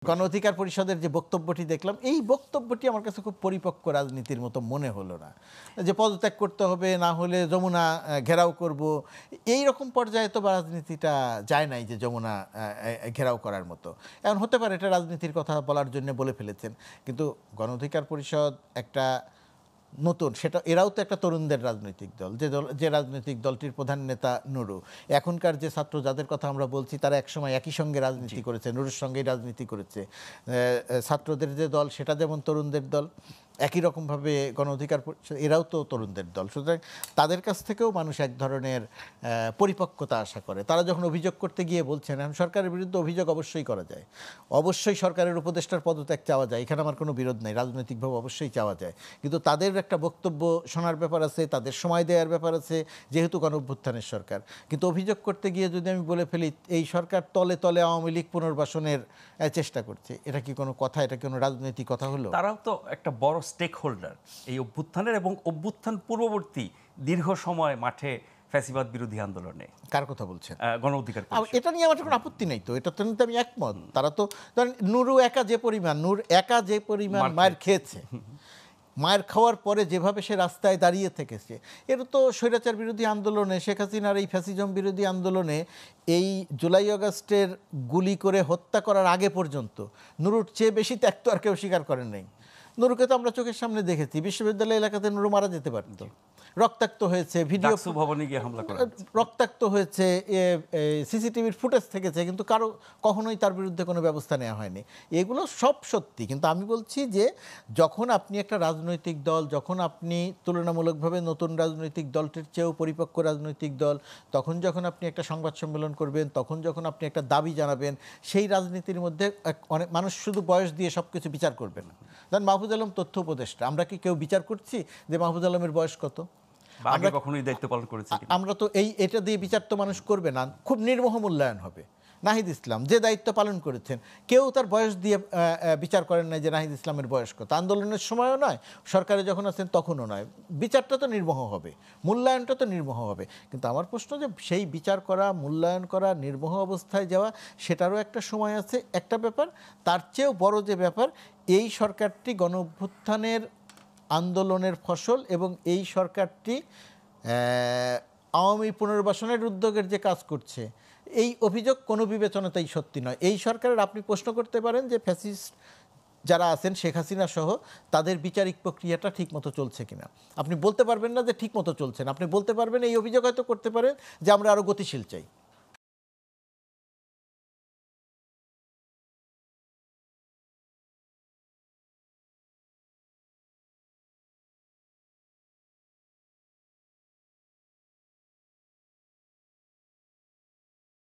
গণ অধিকার পরিষদের যে বক্তব্যটি দেখলাম, এই বক্তব্যটি আমার কাছে খুব পরিপক্ক রাজনীতির মতো মনে হলো না। যে পদত্যাগ করতে হবে, না হলে যমুনা ঘেরাও করব, এই রকম পর্যায়ে তো রাজনীতিটা যায় নাই যে যমুনা ঘেরাও করার মতো। এখন হতে পারে এটা রাজনীতির কথা বলার জন্য বলে ফেলেছেন, কিন্তু গণ অধিকার পরিষদ একটা নতুন, সেটা এরাও তো একটা তরুণদের রাজনৈতিক দল, যে রাজনৈতিক দলটির প্রধান নেতা নুরু। এখনকার যে ছাত্র যাদের কথা আমরা বলছি তারা একসময় একই সঙ্গে রাজনীতি করেছে, নুরুর সঙ্গেই রাজনীতি করেছে। ছাত্রদের যে দল সেটা যেমন তরুণদের দল, একই রকমভাবে গণ অধিকার পরিষদ এরাও তো তরুণদের দল। সুতরাং তাদের কাছ থেকেও মানুষ এক ধরনের পরিপক্কতা আশা করে। তারা যখন অভিযোগ করতে গিয়ে বলছেন, এখন সরকারের বিরুদ্ধে অভিযোগ অবশ্যই করা যায়, অবশ্যই সরকারের উপদেষ্টার পদত্যাগ চাওয়া যায়, এখানে আমার কোনো বিরোধ নেই, রাজনৈতিকভাবে অবশ্যই চাওয়া যায়, কিন্তু তাদের একটা বক্তব্য শোনার ব্যাপার আছে, তাদের সময় দেওয়ার ব্যাপার আছে, যেহেতু গণঅভ্যুত্থানের সরকার। কিন্তু অভিযোগ করতে গিয়ে যদি আমি বলে ফেলি এই সরকার তলে তলে আওয়ামী লীগ পুনর্বাসনের চেষ্টা করছে, এটা কি কোনো কথা? এটা কি কোনো রাজনৈতিক কথা হলো? তারাও তো একটা বড় স্টেক হোল্ডার এই অভ্যুত্থানের, এবং অভ্যুত্থান পূর্ববর্তী দীর্ঘ সময় মাঠে ফ্যাসিবাদ বিরোধী আন্দোলনে। কার কথা বলছেন? গণ অধিকার পরিষদ। এটা নিয়ে আমার কোনো আপত্তি নেই, তো এটা তো আমি একমত। তারা তো ধরেন নূর একা যে পরিমাণ মায়ের খেয়েছে, মায়ের খাওয়ার পরে যেভাবে সে রাস্তায় দাঁড়িয়ে থেকেছে, এটা তো স্বৈরাচার বিরোধী আন্দোলনে, শেখ হাসিনার এই ফ্যাসিজম বিরোধী আন্দোলনে, এই জুলাই আগস্টের গুলি করে হত্যা করার আগে পর্যন্ত নুরুর চেয়ে বেশি ত্যাগ তো আর কেউ স্বীকার করেন নাই। নুরুকে তো আমরা চোখের সামনে দেখেছি, বিশ্ববিদ্যালয় এলাকাতে নুরু মারা যেতে পারত, রক্তাক্ত হয়েছে, ভিডিও ভবনে গিয়ে হামলা করা, রক্তাক্ত হয়েছে, সিসিটিভির ফুটেজ থেকেছে, কিন্তু কারো কখনোই তার বিরুদ্ধে কোনো ব্যবস্থা নেওয়া হয়নি। এগুলো সব সত্যি, কিন্তু আমি বলছি যে যখন আপনি একটা রাজনৈতিক দল, যখন আপনি তুলনামূলকভাবে নতুন রাজনৈতিক দলটির চেয়েও পরিপক্ক রাজনৈতিক দল, তখন যখন আপনি একটা সংবাদ সম্মেলন করবেন, তখন যখন আপনি একটা দাবি জানাবেন, সেই রাজনীতির মধ্যে অনেক মানুষ শুধু বয়স দিয়ে সব কিছু বিচার করবে না। ধরেন মাহফুজ আলম তথ্য উপদেষ্টা, আমরা কি কেউ বিচার করছি যে মাহফুজ আলমের বয়স কত? আমরা কখনোই দায়িত্ব পালন করেছি? আমরা তো এটা দিয়ে বিচার তো মানুষ করবে না, খুব নির্মোহ মূল্যায়ন হবে। নাহিদ ইসলাম যে দায়িত্ব পালন করেছেন, কেউ তার বয়স দিয়ে বিচার করেন না যে নাহিদ ইসলামের বয়স কত। আন্দোলনের সময়ও নয়, সরকারে যখন আছেন তখনও নয়। বিচারটা তো নির্মোহ হবে, মূল্যায়নটা তো নির্মোহ হবে। কিন্তু আমার প্রশ্ন যে সেই বিচার করা, মূল্যায়ন করা, নির্মোহ অবস্থায় যাওয়া, সেটারও একটা সময় আছে, একটা ব্যাপার। তার চেয়েও বড় যে ব্যাপার, এই সরকারটি গণঅভ্যুত্থানের আন্দোলনের ফসল, এবং এই সরকারটি আওয়ামী পুনর্বাসনের উদ্যোগের যে কাজ করছে, এই অভিযোগ কোনো বিবেচনাতেই সত্যি নয়। এই সরকারের আপনি প্রশ্ন করতে পারেন যে ফ্যাসিস্ট যারা আছেন, শেখ হাসিনা সহ, তাদের বিচারিক প্রক্রিয়াটা ঠিকমতো চলছে কিনা। আপনি বলতে পারবেন না যে ঠিকমতো চলছে না, আপনি বলতে পারবেন, এই অভিযোগ হয়তো করতে পারেন যে আমরা আরও গতিশীল চাই।